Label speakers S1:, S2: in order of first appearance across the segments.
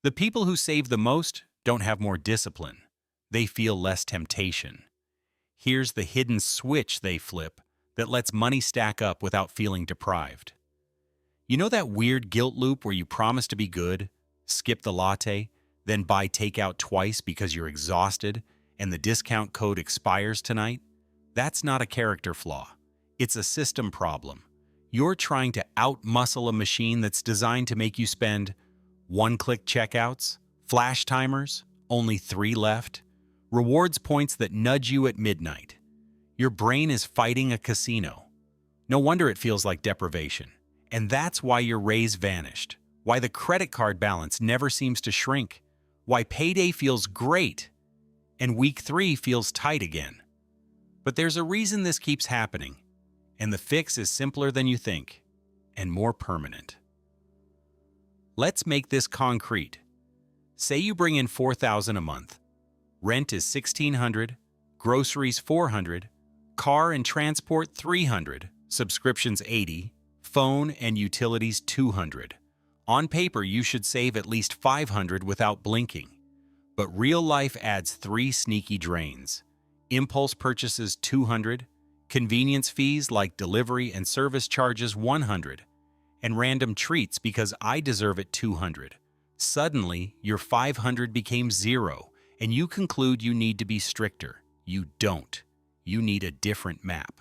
S1: The people who save the most don't have more discipline. They feel less temptation. Here's the hidden switch they flip that lets money stack up without feeling deprived. You know that weird guilt loop where you promise to be good, skip the latte, then buy takeout twice because you're exhausted and the discount code expires tonight? That's not a character flaw. It's a system problem. You're trying to out-muscle a machine that's designed to make you spend one-click checkouts, flash timers, only 3 left, rewards points that nudge you at midnight. Your brain is fighting a casino. No wonder it feels like deprivation. And that's why your raise vanished, why the credit card balance never seems to shrink, why payday feels great and week 3 feels tight again. But there's a reason this keeps happening, and the fix is simpler than you think and more permanent. Let's make this concrete. Say you bring in $4,000 a month. Rent is $1,600, groceries $400, car and transport $300, subscriptions $80, phone and utilities $200. On paper, you should save at least $500 without blinking. But real life adds 3 sneaky drains. Impulse purchases $200, convenience fees like delivery and service charges $100, and random treats because I deserve it $200. Suddenly, your $500 became 0, and you conclude you need to be stricter. You don't. You need a different map.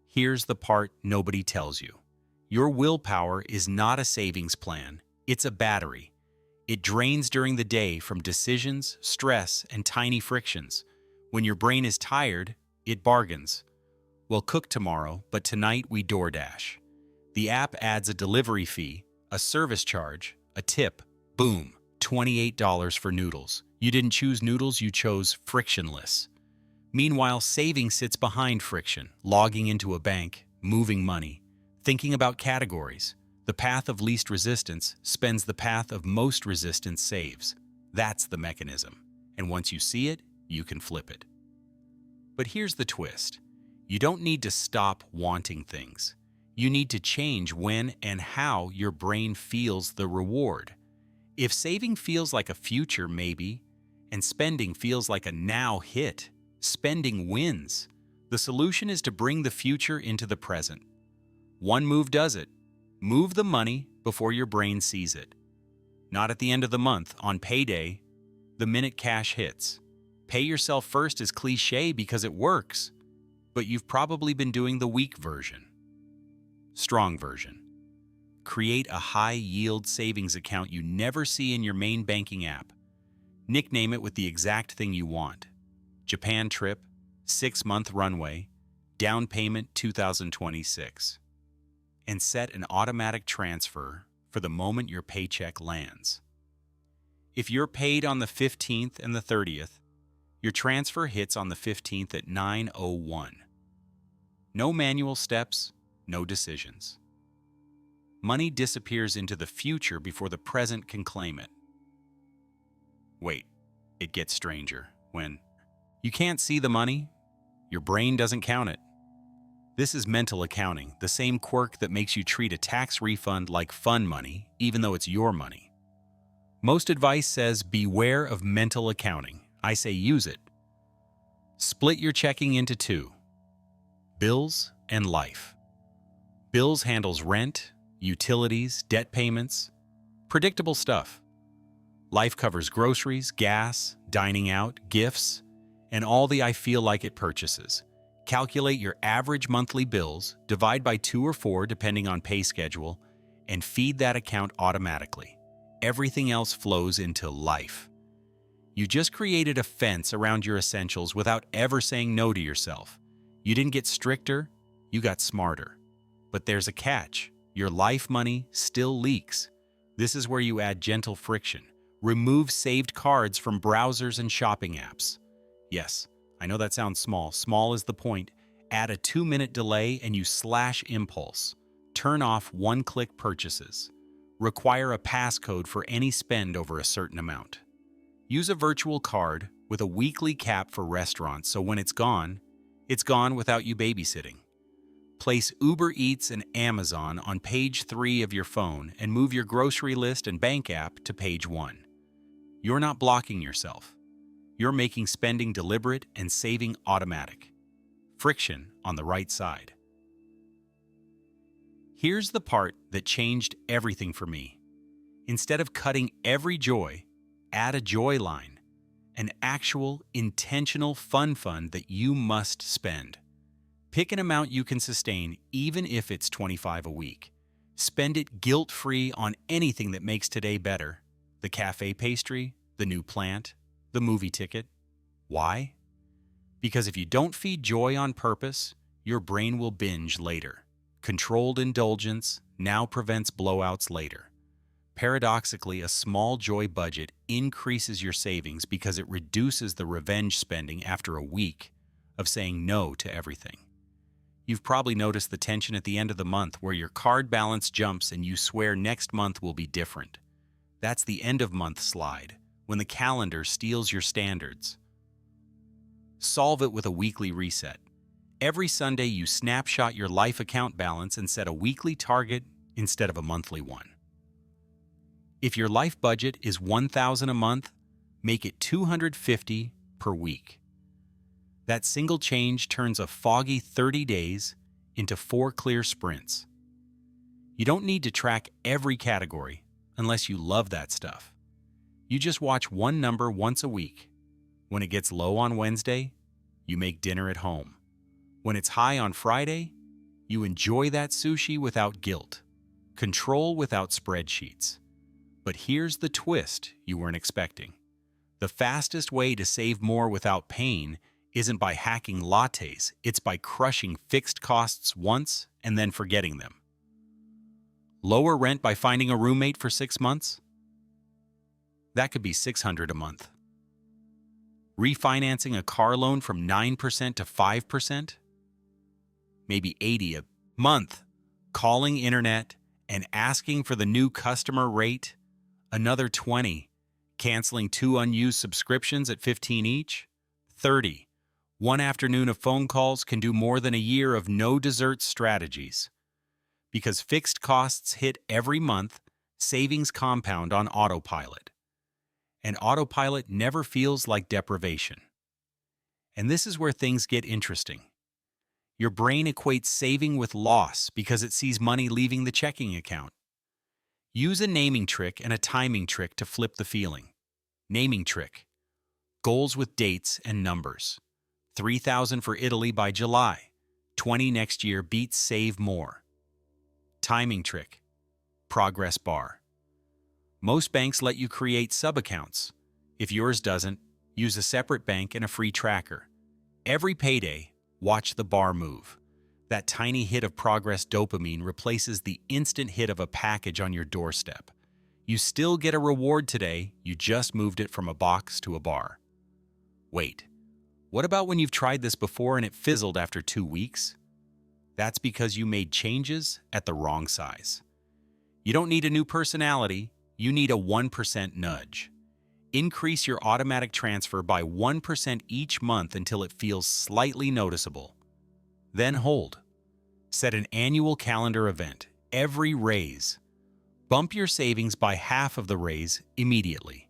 S1: Here's the part nobody tells you. Your willpower is not a savings plan, it's a battery. It drains during the day from decisions, stress, and tiny frictions. When your brain is tired, it bargains. We'll cook tomorrow, but tonight we DoorDash. The app adds a delivery fee, a service charge, a tip. Boom, $28 for noodles. You didn't choose noodles, you chose frictionless. Meanwhile, saving sits behind friction, logging into a bank, moving money, thinking about categories. The path of least resistance spends the path of most resistance saves. That's the mechanism. And once you see it, you can flip it. But here's the twist. You don't need to stop wanting things. You need to change when and how your brain feels the reward. If saving feels like a future maybe, and spending feels like a now hit, spending wins. The solution is to bring the future into the present. One move does it. Move the money before your brain sees it. Not at the end of the month, on payday, the minute cash hits. Pay yourself first is cliché because it works, but you've probably been doing the weak version. Strong version. Create a high-yield savings account you never see in your main banking app. Nickname it with the exact thing you want. Japan trip, 6-month runway, down payment 2026. And set an automatic transfer for the moment your paycheck lands. If you're paid on the 15th and the 30th, your transfer hits on the 15th at 9:01. No manual steps, no decisions. Money disappears into the future before the present can claim it. Wait, it gets stranger when you can't see the money, your brain doesn't count it. This is mental accounting, the same quirk that makes you treat a tax refund like fun money, even though it's your money. Most advice says beware of mental accounting. I say use it. Split your checking into 2. Bills and life. Bills handles rent, utilities, debt payments, predictable stuff. Life covers groceries, gas, dining out, gifts, and all the I feel like it purchases. Calculate your average monthly bills, divide by 2 or 4 depending on pay schedule, and feed that account automatically. Everything else flows into life. You just created a fence around your essentials without ever saying no to yourself. You didn't get stricter, you got smarter. But there's a catch. Your life money still leaks. This is where you add gentle friction. Remove saved cards from browsers and shopping apps. Yes, I know that sounds small. Small is the point. Add a 2-minute delay and you slash impulse. Turn off one-click purchases. Require a passcode for any spend over a certain amount. Use a virtual card with a weekly cap for restaurants so when it's gone without you babysitting. Place Uber Eats and Amazon on page 3 of your phone and move your grocery list and bank app to page 1. You're not blocking yourself. You're making spending deliberate and saving automatic. Friction on the right side. Here's the part that changed everything for me. Instead of cutting every joy, add a joy line, an actual, intentional fun that you must spend. Pick an amount you can sustain, even if it's $25 a week. Spend it guilt-free on anything that makes today better. The cafe pastry, the new plant, the movie ticket. Why? Because if you don't feed joy on purpose, your brain will binge later. Controlled indulgence now prevents blowouts later. Paradoxically, a small joy budget increases your savings because it reduces the revenge spending after a week of saying no to everything. You've probably noticed the tension at the end of the month where your card balance jumps and you swear next month will be different. That's the end of month slide, when the calendar steals your standards. Solve it with a weekly reset. Every Sunday, you snapshot your life account balance and set a weekly target instead of a monthly one. If your life budget is $1,000 a month, make it $250 per week. That single change turns a foggy 30 days into 4 clear sprints. You don't need to track every category unless you love that stuff. You just watch one number once a week. When it gets low on Wednesday, you make dinner at home. When it's high on Friday, you enjoy that sushi without guilt. Control without spreadsheets. But here's the twist you weren't expecting. The fastest way to save more without pain isn't by hacking lattes, it's by crushing fixed costs once and then forgetting them. Lower rent by finding a roommate for 6 months? That could be $600 a month. Refinancing a car loan from 9% to 5%? Maybe $80 a month. Calling internet and asking for the new customer rate? Another $20. Canceling 2 unused subscriptions at $15 each? $30. One afternoon of phone calls can do more than a year of no dessert strategies. Because fixed costs hit every month, savings compound on autopilot. And autopilot never feels like deprivation. And this is where things get interesting. Your brain equates saving with loss because it sees money leaving the checking account. Use a naming trick and a timing trick to flip the feeling. Naming trick. Goals with dates and numbers. 3,000 for Italy by July. 20 next year beats save more. Timing trick. Progress bar. Most banks let you create sub-accounts. If yours doesn't, use a separate bank and a free tracker. Every payday, watch the bar move. That tiny hit of progress dopamine replaces the instant hit of a package on your doorstep. You still get a reward today, you just moved it from a box to a bar. Wait, what about when you've tried this before and it fizzled after 2 weeks? That's because you made changes at the wrong size. You don't need a new personality, you need a 1% nudge. Increase your automatic transfer by 1% each month until it feels slightly noticeable. Then hold. Set an annual calendar event, every raise. Bump your savings by half of the raise immediately.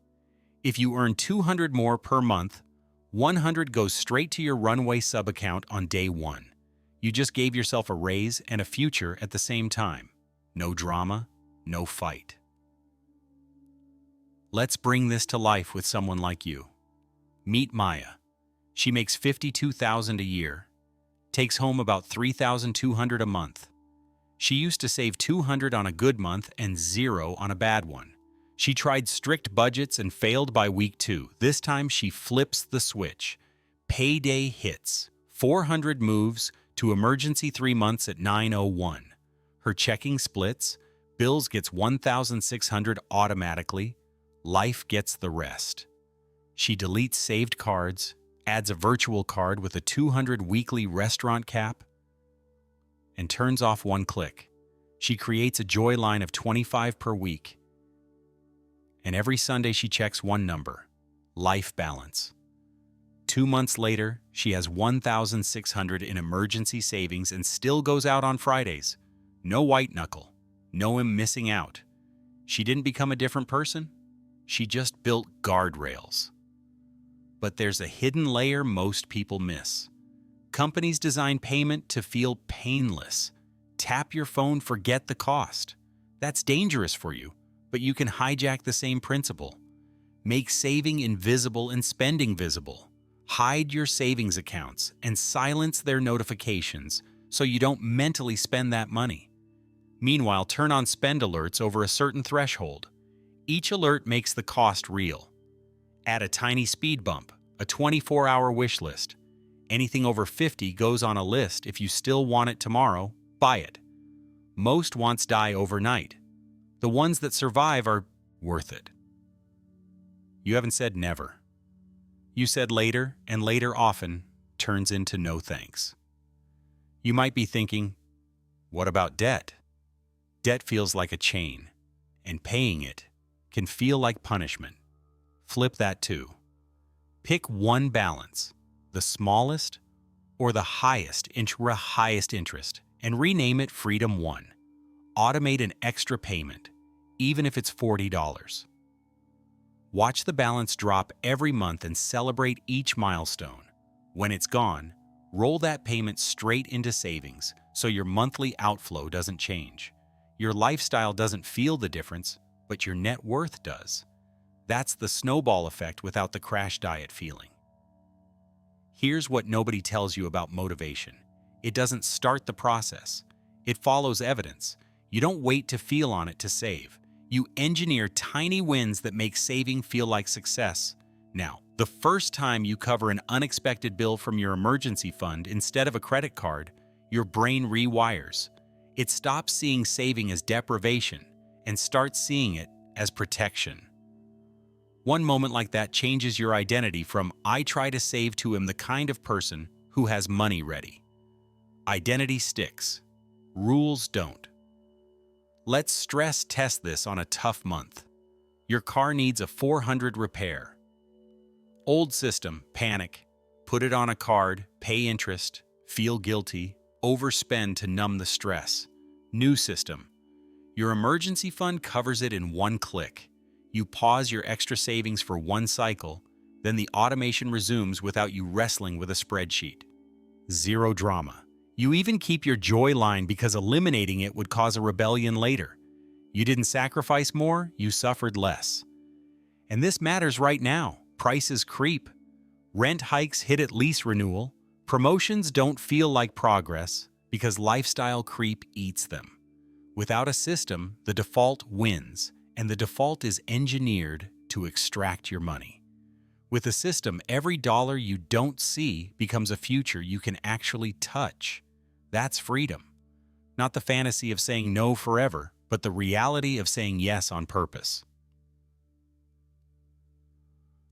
S1: If you earn $200 more per month, $100 goes straight to your runway sub-account on day 1. You just gave yourself a raise and a future at the same time. No drama, no fight. Let's bring this to life with someone like you. Meet Maya. She makes $52,000 a year, takes home about $3,200 a month. She used to save $200 on a good month and $0 on a bad one. She tried strict budgets and failed by week 2. This time she flips the switch. Payday hits. 400 moves to emergency 3 months at 901. Her checking splits. Bills gets $1,600 automatically. Life gets the rest. She deletes saved cards, adds a virtual card with a $200 weekly restaurant cap, and turns off one click. She creates a joy line of $25 per week. And every Sunday she checks one number, life balance. 2 months later, she has 1,600 in emergency savings and still goes out on Fridays. No white knuckle. No missing out. She didn't become a different person. She just built guardrails. But there's a hidden layer most people miss. Companies design payment to feel painless. Tap your phone, forget the cost. That's dangerous for you, but you can hijack the same principle. Make saving invisible and spending visible. Hide your savings accounts and silence their notifications so you don't mentally spend that money. Meanwhile, turn on spend alerts over a certain threshold. Each alert makes the cost real. Add a tiny speed bump, a 24-hour wish list. Anything over 50 goes on a list. If you still want it tomorrow, buy it. Most wants die overnight. The ones that survive are worth it. You haven't said never. You said later, and later often turns into no thanks. You might be thinking, what about debt? Debt feels like a chain, and paying it can feel like punishment. Flip that too. Pick one balance, the smallest or the highest interest, and rename it Freedom 1. Automate an extra payment, even if it's $40. Watch the balance drop every month and celebrate each milestone. When it's gone, roll that payment straight into savings so your monthly outflow doesn't change. Your lifestyle doesn't feel the difference, but your net worth does. That's the snowball effect without the crash diet feeling. Here's what nobody tells you about motivation. It doesn't start the process. It follows evidence. You don't wait to feel on it to save. You engineer tiny wins that make saving feel like success. Now, the first time you cover an unexpected bill from your emergency fund instead of a credit card, your brain rewires. It stops seeing saving as deprivation and starts seeing it as protection. One moment like that changes your identity from "I try to save" to "I'm the kind of person who has money ready." Identity sticks. Rules don't. Let's stress test this on a tough month. Your car needs a 400 repair. Old system, panic. Put it on a card, pay interest, feel guilty, overspend to numb the stress. New system. Your emergency fund covers it in one click. You pause your extra savings for one cycle, then the automation resumes without you wrestling with a spreadsheet. Zero drama. You even keep your joy line because eliminating it would cause a rebellion later. You didn't sacrifice more, you suffered less. And this matters right now. Prices creep. Rent hikes hit at lease renewal. Promotions don't feel like progress because lifestyle creep eats them. Without a system, the default wins, and the default is engineered to extract your money. With a system, every dollar you don't see becomes a future you can actually touch. That's freedom. Not the fantasy of saying no forever, but the reality of saying yes on purpose.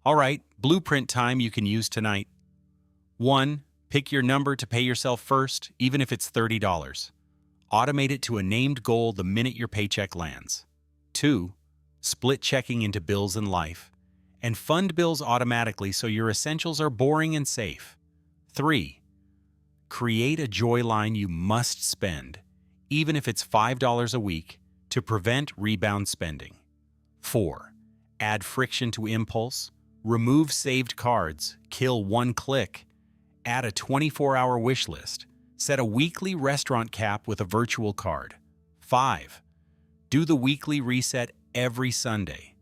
S1: All right, blueprint time you can use tonight. 1. Pick your number to pay yourself first, even if it's $30. Automate it to a named goal the minute your paycheck lands. 2. Split checking into bills and life, and fund bills automatically so your essentials are boring and safe. 3. Create a joy line you must spend, even if it's $5 a week, to prevent rebound spending. 4. Add friction to impulse, remove saved cards, kill one click, add a 24-hour wish list, set a weekly restaurant cap with a virtual card. 5. Do the weekly reset every Sunday.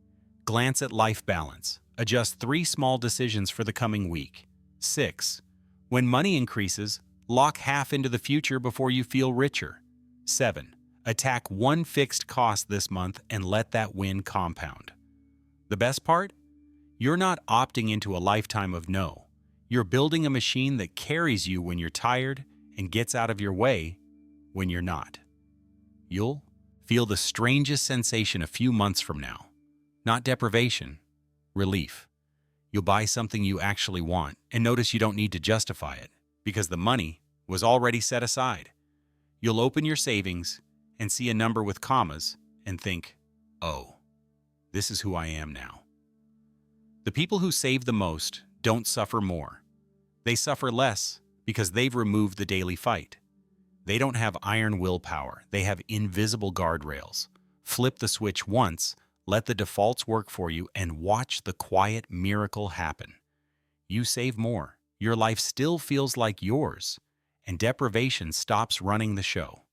S1: Glance at life balance. Adjust 3 small decisions for the coming week. 6. When money increases, lock half into the future before you feel richer. 7. Attack one fixed cost this month and let that win compound. The best part? You're not opting into a lifetime of no. You're building a machine that carries you when you're tired and gets out of your way when you're not. You'll feel the strangest sensation a few months from now. Not deprivation, relief. You'll buy something you actually want and notice you don't need to justify it because the money was already set aside. You'll open your savings and see a number with commas and think, oh, this is who I am now. The people who save the most don't suffer more. They suffer less because they've removed the daily fight. They don't have iron willpower, they have invisible guardrails. Flip the switch once, let the defaults work for you, and watch the quiet miracle happen. You save more, your life still feels like yours, and deprivation stops running the show.